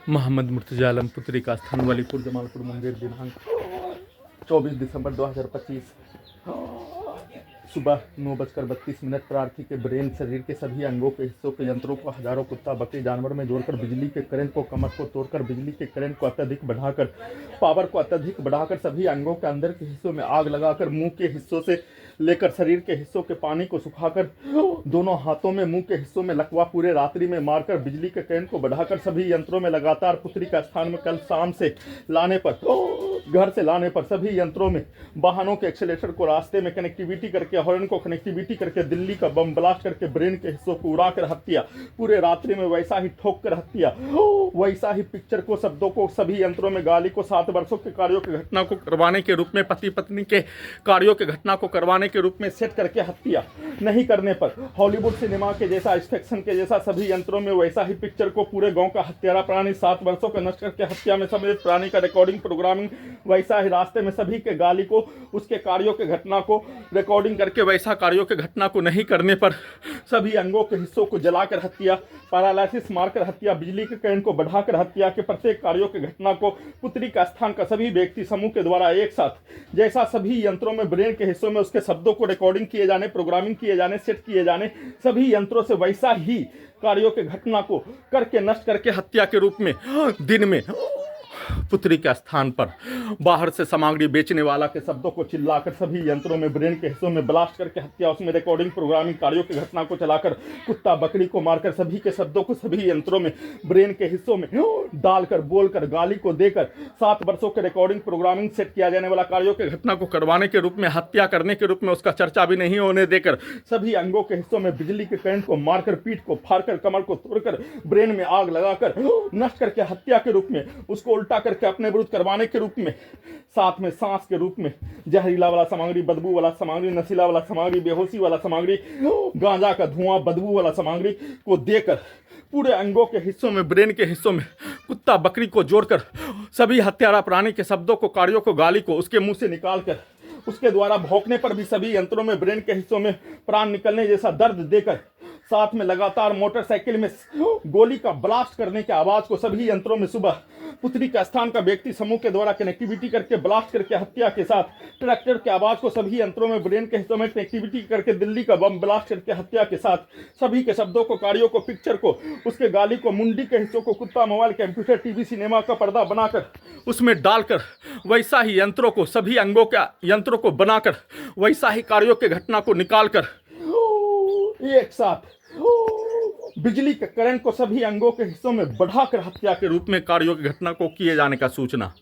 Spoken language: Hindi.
मोहम्मद मुर्तजा आलम पुत्री का स्थान वलीपुर जमालपुर मुंगेर दिनांक 24 दिसंबर 2025 सुबह 9:32 प्रार्थी के ब्रेन शरीर के सभी अंगों के हिस्सों के यंत्रों को हजारों कुत्ता बकरी जानवर में जोड़कर बिजली के करंट को कमर को तोड़कर बिजली के करंट को अत्यधिक बढ़ाकर पावर को अत्यधिक बढ़ाकर सभी अंगों के अंदर के हिस्सों में आग लगाकर मुंह के हिस्सों से लेकर शरीर के हिस्सों के पानी को सुखाकर दोनों हाथों में मुंह के हिस्सों में लकवा पूरे रात्रि में मारकर बिजली के करंट को बढ़ाकर सभी यंत्रों में लगातार पुत्री का स्थान में कल शाम से लाने पर घर से लाने पर सभी यंत्रों में वाहनों के एक्सीलरेटर को रास्ते में कनेक्टिविटी करके हॉर्न को कनेक्टिविटी करके दिल्ली का बम ब्लास्ट करके ब्रेन के हिस्सों को उड़ाकर हत्या पूरे रात्रि में वैसा ही ठोक कर हत्या वैसा ही पिक्चर को शब्दों को सभी यंत्रों में गाली को 7 वर्षों के कार्यों की घटना को करवाने के रूप में पति पत्नी के कार्यों की घटना को करवाने के रूप में सेट करके हत्या नहीं करने पर हॉलीवुड सिनेमा के जैसा एक्सपेक्शन के जैसा सभी यंत्रों में वैसा ही पिक्चर को पूरे गांव का हत्यारा प्राणी 7 वर्षों का नष्ट करके हत्या में समेत प्राणी का रिकॉर्डिंग प्रोग्रामिंग वैसा ही रास्ते में सभी के गाली को उसके कार्यों के घटना को रिकॉर्डिंग करके वैसा कार्यों के घटना को नहीं करने पर सभी अंगों के हिस्सों को जलाकर हत्या पैरालिसिस मारकर हत्या बिजली के करंट को बढ़ाकर हत्या के प्रत्येक कार्यों की घटना को पुत्री का स्थान का सभी व्यक्ति समूह के द्वारा एक साथ जैसा सभी यंत्रों में ब्रेन के हिस्सों में उसके शब्दों को रिकॉर्डिंग किए जाने प्रोग्रामिंग किए जाने सेट किए जाने सभी यंत्रों से वैसा ही कार्यों के घटना को करके नष्ट करके हत्या के रूप में दिन में पुत्री के स्थान पर बाहर से सामग्री बेचने वाला के शब्दों को चिल्लाकर सभी यंत्रों में ब्रेन के हिस्सों में ब्लास्ट करके हत्या उसमें रिकॉर्डिंग प्रोग्रामिंग कार्यों की घटना को चलाकर कुत्ता बकरी को मारकर सभी के शब्दों को सभी यंत्रों में ब्रेन के हिस्सों में डालकर बोलकर गाली को देकर 7 वर्षों के रिकॉर्डिंग प्रोग्रामिंग सेट किया जाने वाला कार्यों की घटना को करवाने के रूप में हत्या करने के रूप में उसका चर्चा भी नहीं होने देकर सभी अंगों के हिस्सों में बिजली के करंट को मारकर पीठ को फाड़कर कमर को तोड़कर ब्रेन में आग लगाकर नष्ट करके हत्या के रूप में उसको उल्टा करके अपने विरुद्ध करवाने के रूप में साथ में सांस के रूप में जहरीला वाला सामग्री बदबू वाला सामग्री नशीला वाला सामग्री बेहोशी वाला सामग्री गांजा का धुआं बदबू वाला सामग्री को देकर पूरे अंगों के हिस्सों में ब्रेन के हिस्सों में कुत्ता बकरी को जोड़कर सभी हत्यारा प्राणी के शब्दों को कार्यों को गाली को उसके मुंह से निकालकर उसके द्वारा भौंकने पर भी सभी यंत्रों में ब्रेन के हिस्सों में प्राण निकलने जैसा दर्द देकर साथ में लगातार मोटरसाइकिल में गोली का ब्लास्ट करने के आवाज को सभी यंत्रों में सुबह पुत्री का स्थान का व्यक्ति समूह के द्वारा कनेक्टिविटी करके ब्लास्ट करके हत्या के साथ ट्रैक्टर के आवाज को सभी यंत्रों में ब्रेन के हिस्सों में कनेक्टिविटी करके दिल्ली का बम ब्लास्ट करके हत्या के साथ सभी के शब्दों को कार्यों को पिक्चर को उसके गाली को मुंडी के हिस्सों को कुत्ता मोबाइल कंप्यूटर टीवी सिनेमा का पर्दा बनाकर उसमें डालकर वैसा ही यंत्रों को सभी अंगों के यंत्रों को बनाकर वैसा ही कार्यों के घटना को निकालकर एक साथ बिजली के करंट को सभी अंगों के हिस्सों में बढ़ाकर हत्या के रूप में कार्यों की घटना को किए जाने का सूचना